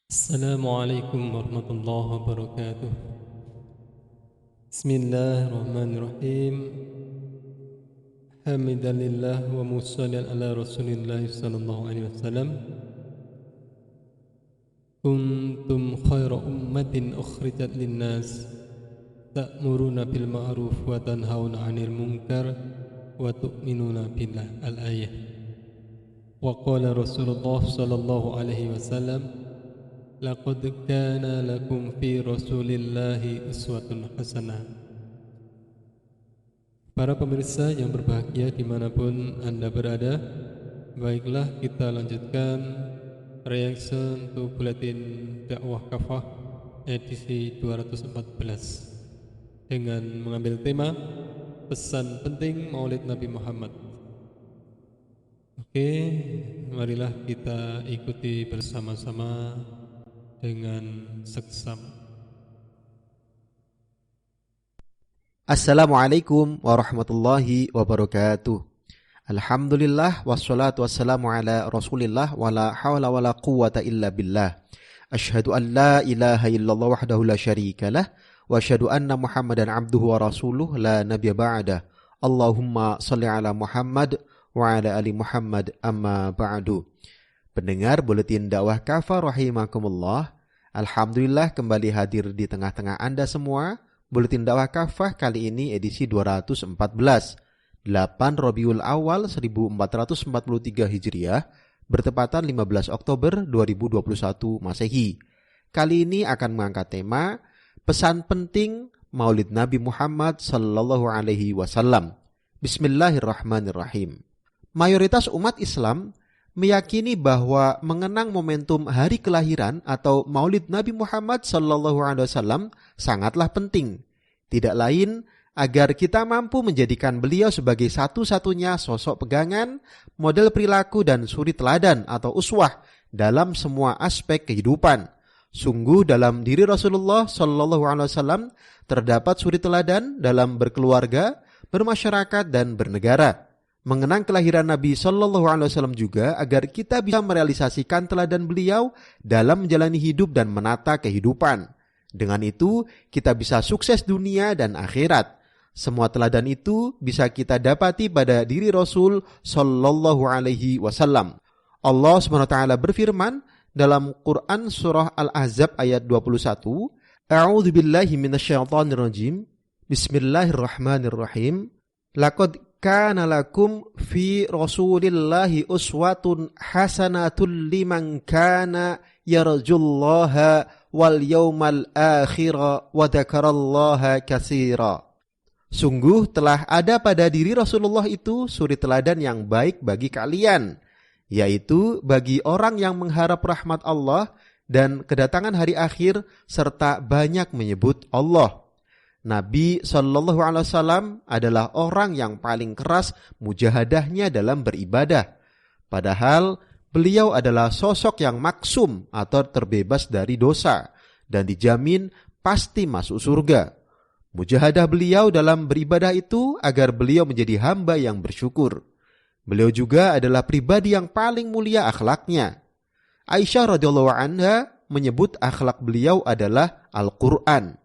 السلام عليكم ورحمة الله وبركاته. بسم الله الرحمن الرحيم. حمدا لله ومصليا على رسول الله صلى الله عليه وسلم. كنتم خير أمة أخرجت للناس تأمرون بالمعروف وتنهون عن المنكر وتؤمنون بالله. الآية. وقال رسول الله صلى الله عليه وسلم: لقد كان لكم في رسول الله أسوة حسنة. Para pemirsa yang berbahagia dimanapun Anda berada, baiklah kita lanjutkan reaction to Buletin Dakwah Kafah edisi 214 dengan mengambil tema pesan penting Maulid Nabi Muhammad. Oke, marilah kita ikuti bersama-sama dengan seksama. Assalamualaikum warahmatullahi wabarakatuh. Alhamdulillah wassalatu wassalamu ala Rasulillah wala haula wala quwwata illa billah. Asyhadu an la ilaha illallah wahdahu la syarikalah wa asyhadu anna Muhammadan abduhu wa rasuluh la nabiyya ba'dah. Allahumma shalli ala Muhammad wa ala ali Muhammad amma ba'du. Pendengar Buletin Dakwah Kafah rahimakumullah, alhamdulillah kembali hadir di tengah-tengah Anda semua. Buletin Dakwah Kafah kali ini edisi 214, 8 Rabiul Awal 1443 Hijriah, bertepatan 15 Oktober 2021 Masehi. Kali ini akan mengangkat tema pesan penting Maulid Nabi Muhammad sallallahu alaihi wasallam. Bismillahirrahmanirrahim. Mayoritas umat Islam meyakini bahwa mengenang momentum hari kelahiran atau Maulid Nabi Muhammad SAW sangatlah penting. Tidak lain agar kita mampu menjadikan beliau sebagai satu-satunya sosok pegangan, model perilaku dan suri teladan atau uswah dalam semua aspek kehidupan. Sungguh dalam diri Rasulullah SAW terdapat suri teladan dalam berkeluarga, bermasyarakat dan bernegara. Mengenang kelahiran Nabi SAW juga agar kita bisa merealisasikan teladan beliau dalam menjalani hidup dan menata kehidupan. Dengan itu, kita bisa sukses dunia dan akhirat. Semua teladan itu bisa kita dapati pada diri Rasul SAW. Allah SWT berfirman dalam Quran surah Al-Ahzab ayat 21, A'udzu billahi minasyaitonir rajim. Bismillahirrahmanirrahim. Laqad kana lakum fi rasulillahi uswatun hasanatul liman kana yarjullaha wal yawmal akhira wa dzakarallaha katsira. Sungguh telah ada pada diri Rasulullah itu suri teladan yang baik bagi kalian, yaitu bagi orang yang mengharap rahmat Allah dan kedatangan hari akhir serta banyak menyebut Allah. Nabi SAW adalah orang yang paling keras mujahadahnya dalam beribadah. Padahal beliau adalah sosok yang maksum atau terbebas dari dosa dan dijamin pasti masuk surga. Mujahadah beliau dalam beribadah itu agar beliau menjadi hamba yang bersyukur. Beliau juga adalah pribadi yang paling mulia akhlaknya. Aisyah radhiyallahu anha menyebut akhlak beliau adalah Al-Quran.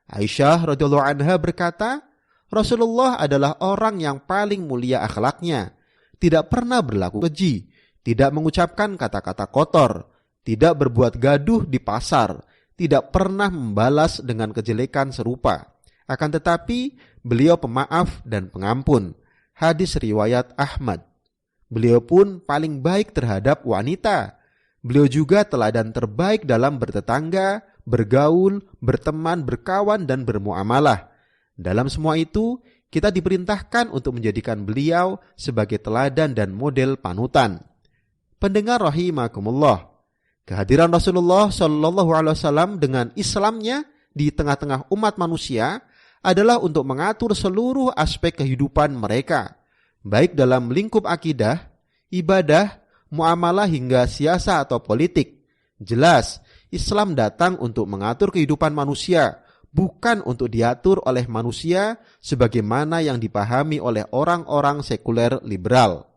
Aisyah radhiyallahu anha berkata, Rasulullah adalah orang yang paling mulia akhlaknya, tidak pernah berlaku keji, tidak mengucapkan kata-kata kotor, tidak berbuat gaduh di pasar, tidak pernah membalas dengan kejelekan serupa. Akan tetapi, beliau pemaaf dan pengampun. Hadis riwayat Ahmad. Beliau pun paling baik terhadap wanita. Beliau juga teladan terbaik dalam bertetangga, bergaul, berteman, berkawan, dan bermuamalah. Dalam semua itu, kita diperintahkan untuk menjadikan beliau sebagai teladan dan model panutan. Pendengar rahimakumullah, kehadiran Rasulullah SAW dengan Islamnya di tengah-tengah umat manusia adalah untuk mengatur seluruh aspek kehidupan mereka, baik dalam lingkup akidah, ibadah, muamalah hingga siasa atau politik. Jelas, Islam datang untuk mengatur kehidupan manusia, bukan untuk diatur oleh manusia sebagaimana yang dipahami oleh orang-orang sekuler liberal.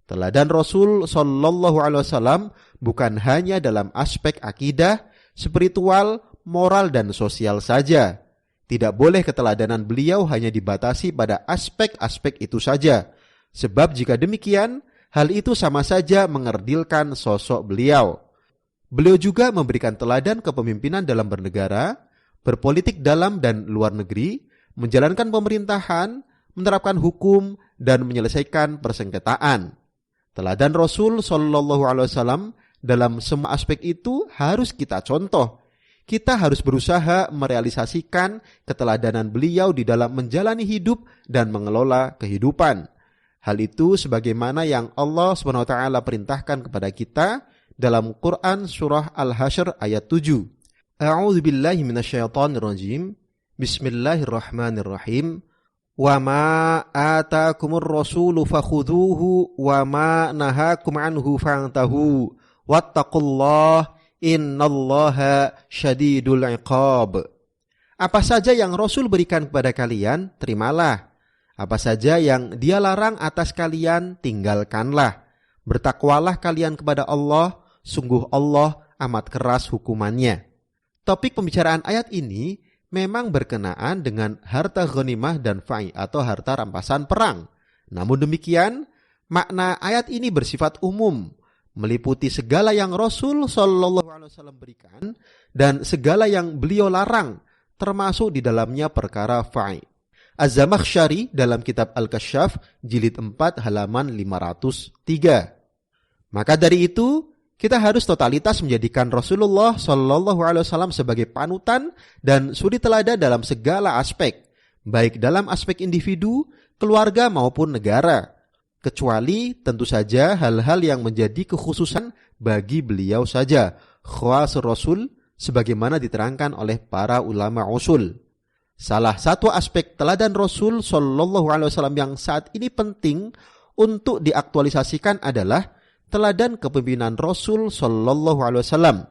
Teladan Rasul sallallahu alaihi wasallam bukan hanya dalam aspek akidah, spiritual, moral, dan sosial saja. Tidak boleh keteladanan beliau hanya dibatasi pada aspek-aspek itu saja. Sebab jika demikian, hal itu sama saja mengerdilkan sosok beliau. Beliau juga memberikan teladan kepemimpinan dalam bernegara, berpolitik dalam dan luar negeri, menjalankan pemerintahan, menerapkan hukum, dan menyelesaikan persengketaan. Teladan Rasul Shallallahu Alaihi Wasallam dalam semua aspek itu harus kita contoh. Kita harus berusaha merealisasikan keteladanan beliau di dalam menjalani hidup dan mengelola kehidupan. Hal itu sebagaimana yang Allah SWT perintahkan kepada kita dalam Quran surah Al-Hasyr ayat 7. A'udzu billahi minasyaitonir rajim. Bismillahirrahmanirrahim. Wa ma atakumur rasulu fakhudhuhu wa ma nahakum anhu fantahu wattaqullaha innallaha syadidul iqab. Apa saja yang Rasul berikan kepada kalian, terimalah. Apa saja yang Dia larang atas kalian, tinggalkanlah. Bertakwalah kalian kepada Allah, sungguh Allah amat keras hukumannya. Topik pembicaraan ayat ini memang berkenaan dengan harta ghanimah dan fa'i atau harta rampasan perang. Namun demikian, makna ayat ini bersifat umum, meliputi segala yang Rasul Shallallahu Alaihi Wasallam berikan dan segala yang beliau larang, termasuk di dalamnya perkara fa'i. Az-Zamakhsyari dalam kitab Al-Kasyaf jilid 4 halaman 503. Maka dari itu, kita harus totalitas menjadikan Rasulullah Shallallahu Alaihi Wasallam sebagai panutan dan suri teladan dalam segala aspek, baik dalam aspek individu, keluarga maupun negara. Kecuali tentu saja hal-hal yang menjadi kekhususan bagi beliau saja, khas Rasul, sebagaimana diterangkan oleh para ulama usul. Salah satu aspek teladan Rasul Shallallahu Alaihi Wasallam yang saat ini penting untuk diaktualisasikan adalah teladan kepemimpinan Rasul Shallallahu Alaihi Wasallam.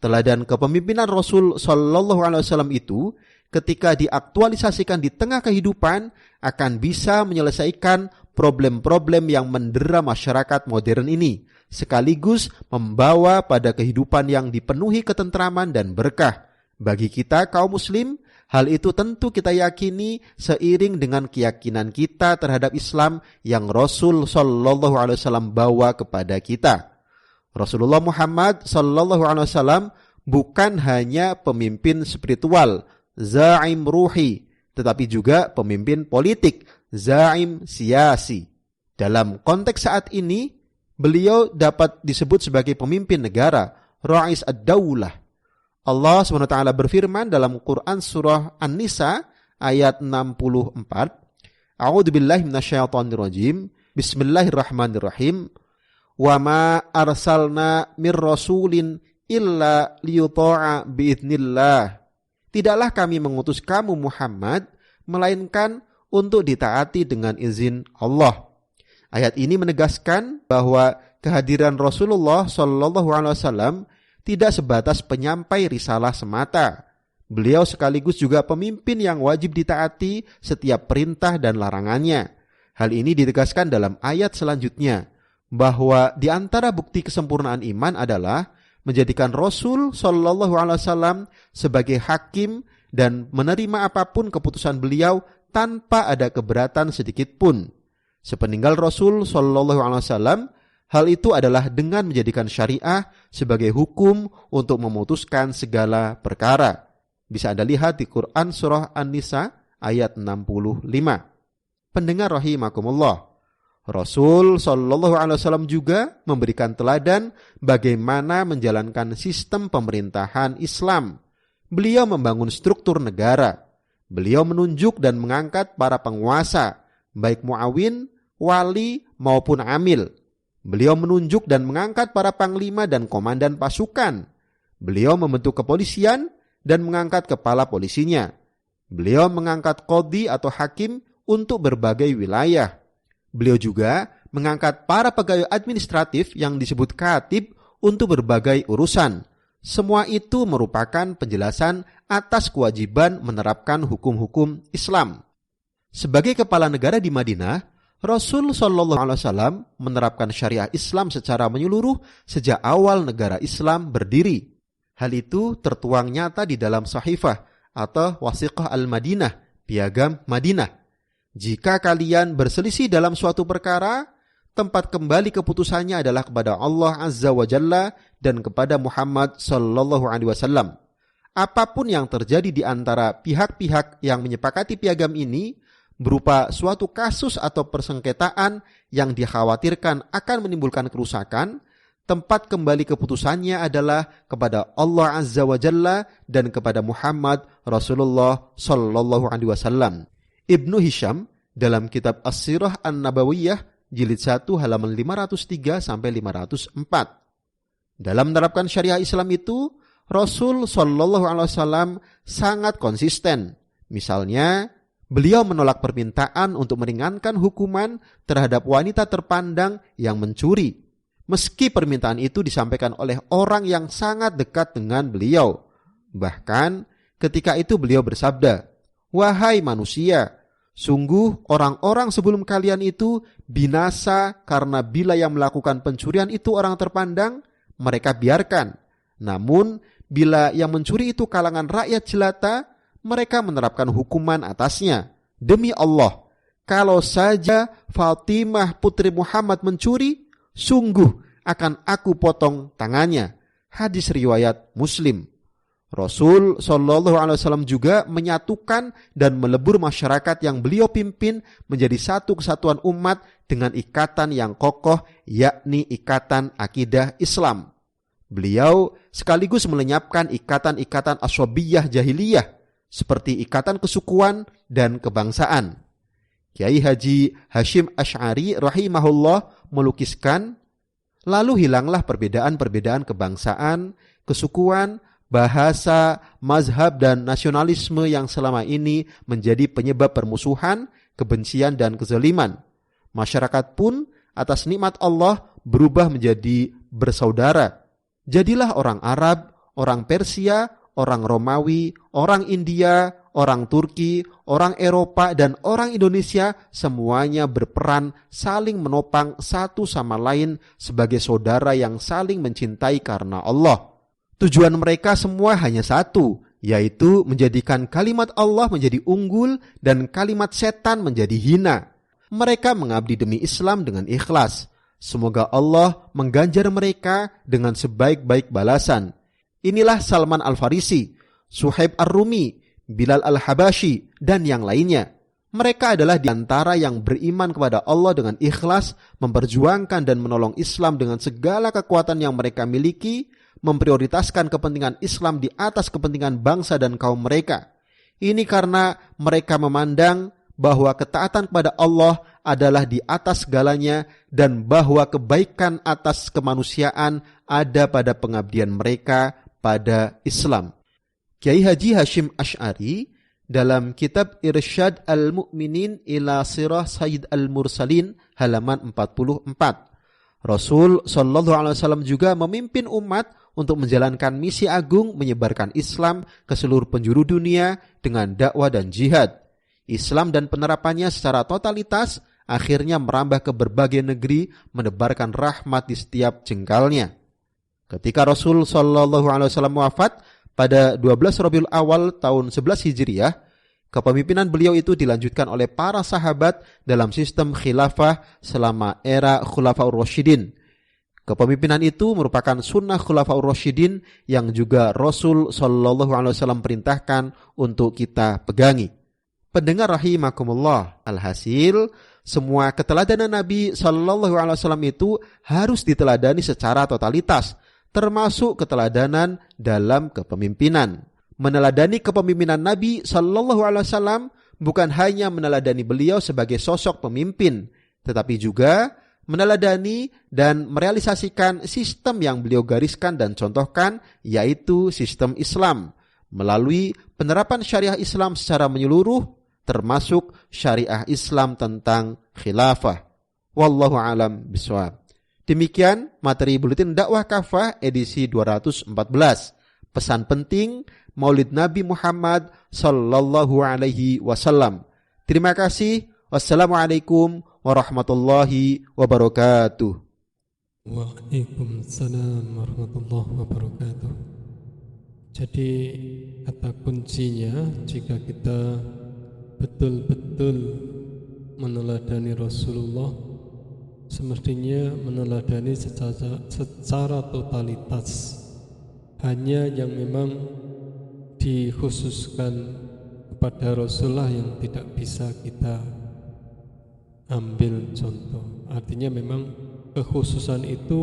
Teladan kepemimpinan Rasul Shallallahu Alaihi Wasallam itu ketika diaktualisasikan di tengah kehidupan akan bisa menyelesaikan problem-problem yang mendera masyarakat modern ini, sekaligus membawa pada kehidupan yang dipenuhi ketentraman dan berkah. Bagi kita kaum muslim, hal itu tentu kita yakini seiring dengan keyakinan kita terhadap Islam yang Rasul Shallallahu Alaihi Wasallam bawa kepada kita. Rasulullah Muhammad Shallallahu Alaihi Wasallam bukan hanya pemimpin spiritual, zaim ruhi, tetapi juga pemimpin politik, zaim siasi. Dalam konteks saat ini, beliau dapat disebut sebagai pemimpin negara, ra'is ad-daulah. Allah SWT berfirman dalam Quran surah An-Nisa ayat 64. A'udzu billahi minasyaitonir rajim. Bismillahirrahmanirrahim. Wa ma arsalna mir rasulin illa liyuta'a biidznillah. Tidaklah kami mengutus kamu Muhammad melainkan untuk ditaati dengan izin Allah. Ayat ini menegaskan bahwa kehadiran Rasulullah sallallahu alaihi wasallam tidak sebatas penyampai risalah semata. Beliau sekaligus juga pemimpin yang wajib ditaati setiap perintah dan larangannya. Hal ini ditegaskan dalam ayat selanjutnya, bahwa di antara bukti kesempurnaan iman adalah menjadikan Rasul Shallallahu Alaihi Wasallam sebagai hakim dan menerima apapun keputusan beliau tanpa ada keberatan sedikit pun. Sepeninggal Rasul Shallallahu Alaihi Wasallam, hal itu adalah dengan menjadikan syariah sebagai hukum untuk memutuskan segala perkara. Bisa Anda lihat di Quran surah An-Nisa ayat 65. Pendengar rahimakumullah, Rasul Shallallahu Alaihi Wasallam juga memberikan teladan bagaimana menjalankan sistem pemerintahan Islam. Beliau membangun struktur negara. Beliau menunjuk dan mengangkat para penguasa, baik muawin, wali maupun amil. Beliau menunjuk dan mengangkat para panglima dan komandan pasukan. Beliau membentuk kepolisian dan mengangkat kepala polisinya. Beliau mengangkat qadhi atau hakim untuk berbagai wilayah. Beliau juga mengangkat para pegawai administratif yang disebut katib untuk berbagai urusan. Semua itu merupakan penjelasan atas kewajiban menerapkan hukum-hukum Islam. Sebagai kepala negara di Madinah, Rasul Shallallahu Alaihi Wasallam menerapkan syariah Islam secara menyeluruh sejak awal negara Islam berdiri. Hal itu tertuang nyata di dalam Sahifah atau Wasiqah Al-Madinah, piagam Madinah. Jika kalian berselisih dalam suatu perkara, tempat kembali keputusannya adalah kepada Allah Azza wa Jalla dan kepada Muhammad sallallahu alaihi wasallam. Apapun yang terjadi di antara pihak-pihak yang menyepakati piagam ini berupa suatu kasus atau persengketaan yang dikhawatirkan akan menimbulkan kerusakan, tempat kembali keputusannya adalah kepada Allah Azza wa Jalla dan kepada Muhammad Rasulullah sallallahu alaihi wasallam. Ibnu Hisham dalam kitab As-Sirah An-Nabawiyah jilid 1 halaman 503 sampai 504. Dalam menerapkan syariah Islam itu, Rasul sallallahu alaihi wasallam sangat konsisten. Misalnya, beliau menolak permintaan untuk meringankan hukuman terhadap wanita terpandang yang mencuri, meski permintaan itu disampaikan oleh orang yang sangat dekat dengan beliau. Bahkan ketika itu beliau bersabda, "Wahai manusia, sungguh orang-orang sebelum kalian itu binasa karena bila yang melakukan pencurian itu orang terpandang, mereka biarkan. Namun bila yang mencuri itu kalangan rakyat jelata, mereka menerapkan hukuman atasnya. Demi Allah, kalau saja Fatimah putri Muhammad mencuri, sungguh akan aku potong tangannya." Hadis riwayat Muslim. Rasul sallallahu alaihi wasallam juga menyatukan dan melebur masyarakat yang beliau pimpin menjadi satu kesatuan umat dengan ikatan yang kokoh, yakni ikatan akidah Islam. Beliau sekaligus melenyapkan ikatan-ikatan ashabiyah jahiliyah seperti ikatan kesukuan dan kebangsaan. Kiai Haji Hashim Asy'ari rahimahullah melukiskan, lalu hilanglah perbedaan-perbedaan kebangsaan, kesukuan, bahasa, mazhab, dan nasionalisme yang selama ini menjadi penyebab permusuhan, kebencian, dan kezaliman. Masyarakat pun atas nikmat Allah berubah menjadi bersaudara. Jadilah orang Arab, orang Persia, orang Romawi, orang India, orang Turki, orang Eropa, dan orang Indonesia semuanya berperan saling menopang satu sama lain sebagai saudara yang saling mencintai karena Allah. Tujuan mereka semua hanya satu, yaitu menjadikan kalimat Allah menjadi unggul dan kalimat setan menjadi hina. Mereka mengabdi demi Islam dengan ikhlas. Semoga Allah mengganjar mereka dengan sebaik-baik balasan. Inilah Salman Al-Farisi, Suhaib Ar-Rumi, Bilal Al-Habashi, dan yang lainnya. Mereka adalah di antara yang beriman kepada Allah dengan ikhlas, memperjuangkan dan menolong Islam dengan segala kekuatan yang mereka miliki, memprioritaskan kepentingan Islam di atas kepentingan bangsa dan kaum mereka. Ini karena mereka memandang bahwa ketaatan kepada Allah adalah di atas segalanya dan bahwa kebaikan atas kemanusiaan ada pada pengabdian mereka pada Islam. Kiai Haji Hashim Asy'ari dalam kitab Irsyad Al-Mu'minin ila Sirah Sayyid Al-Mursalin halaman 44. Rasul sallallahu alaihi wasallam juga memimpin umat untuk menjalankan misi agung menyebarkan Islam ke seluruh penjuru dunia dengan dakwah dan jihad. Islam dan penerapannya secara totalitas akhirnya merambah ke berbagai negeri, menebarkan rahmat di setiap jengkalnya. Ketika Rasul sallallahu alaihi wasallam wafat pada 12 Rabiul Awal tahun 11 Hijriah, kepemimpinan beliau itu dilanjutkan oleh para sahabat dalam sistem khilafah selama era Khulafaur Rasyidin. Kepemimpinan itu merupakan sunnah Khulafaur Rasyidin yang juga Rasul sallallahu alaihi wasallam perintahkan untuk kita pegangi. Pendengar rahimakumullah, alhasil semua keteladanan Nabi sallallahu alaihi wasallam itu harus diteladani secara totalitas, termasuk keteladanan dalam kepemimpinan. Meneladani kepemimpinan Nabi sallallahu alaihi wasallam bukan hanya meneladani beliau sebagai sosok pemimpin, tetapi juga meneladani dan merealisasikan sistem yang beliau gariskan dan contohkan, yaitu sistem Islam, melalui penerapan syariah Islam secara menyeluruh, termasuk syariah Islam tentang khilafah. Wallahu a'lam bishawab. Demikian materi Buletin Dakwah Kafah edisi 214. Pesan penting Maulid Nabi Muhammad sallallahu alaihi wasallam. Terima kasih. Wassalamualaikum warahmatullahi wabarakatuh. Waalaikumsalam warahmatullahi wabarakatuh. Jadi kata kuncinya, jika kita betul-betul meneladani Rasulullah, semestinya meneladani secara totalitas. Hanya yang memang dikhususkan kepada Rasulullah yang tidak bisa kita ambil contoh. Artinya memang kekhususan itu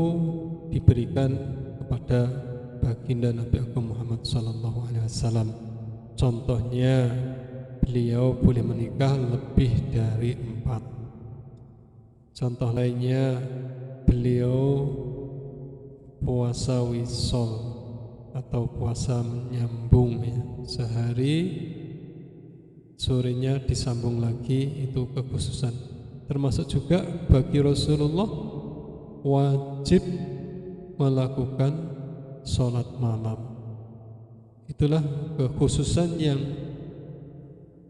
diberikan kepada baginda Nabi Agung Muhammad SAW. Contohnya, beliau boleh menikah lebih dari 4. Contoh lainnya, beliau puasa wisol atau puasa menyambung, ya, sehari sorenya disambung lagi, itu kekhususan. Termasuk juga bagi Rasulullah wajib melakukan sholat malam. Itulah kekhususan yang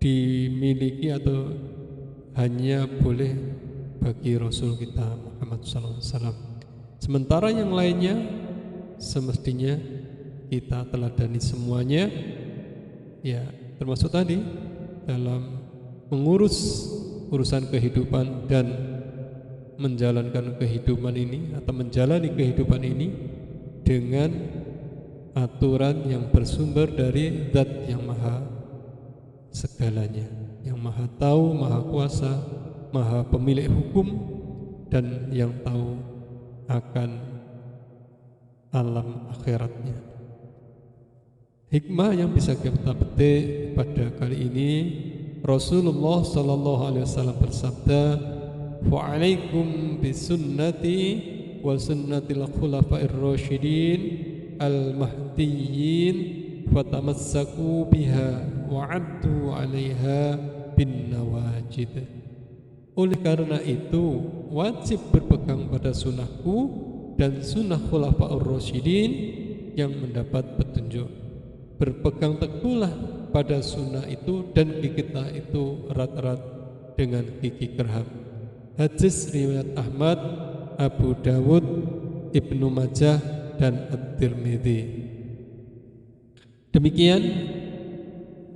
dimiliki atau hanya boleh bagi Rasul kita Muhammad SAW. Sementara yang lainnya semestinya kita teladani semuanya, ya, termasuk tadi dalam mengurus urusan kehidupan dan menjalankan kehidupan ini atau menjalani kehidupan ini dengan aturan yang bersumber dari Zat yang maha segalanya, yang maha tahu, maha kuasa, maha pemilik hukum, dan yang tahu akan alam akhiratnya. Hikmah yang bisa kita petik pada kali ini, Rasulullah SAW bersabda, "Wa'alaikum bisunnati wa sunnatil khulafa'ir rasyidin al-mahdiyyin fatamassaku biha wa'addu 'alaiha bin nawajid." Oleh karena itu, wajib berpegang pada sunnahku dan sunnah khulafa'ur rasyidin yang mendapat petunjuk. Berpegang teguhlah pada sunnah itu dan gigitlah itu erat-erat dengan gigi geraham. Hadis riwayat Ahmad, Abu Dawud, Ibnu Majah, dan At-Tirmidzi. Demikian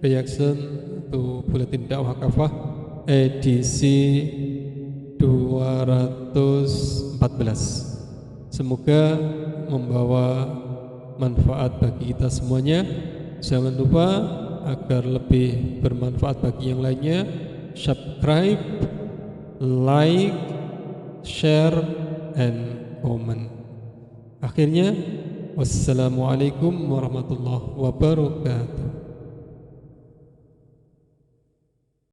reaction untuk Buletin Dakwah Kafah edisi 214. Semoga membawa manfaat bagi kita semuanya. Jangan lupa agar lebih bermanfaat bagi yang lainnya, subscribe, like, share, and comment. Akhirnya, wassalamualaikum warahmatullahi wabarakatuh.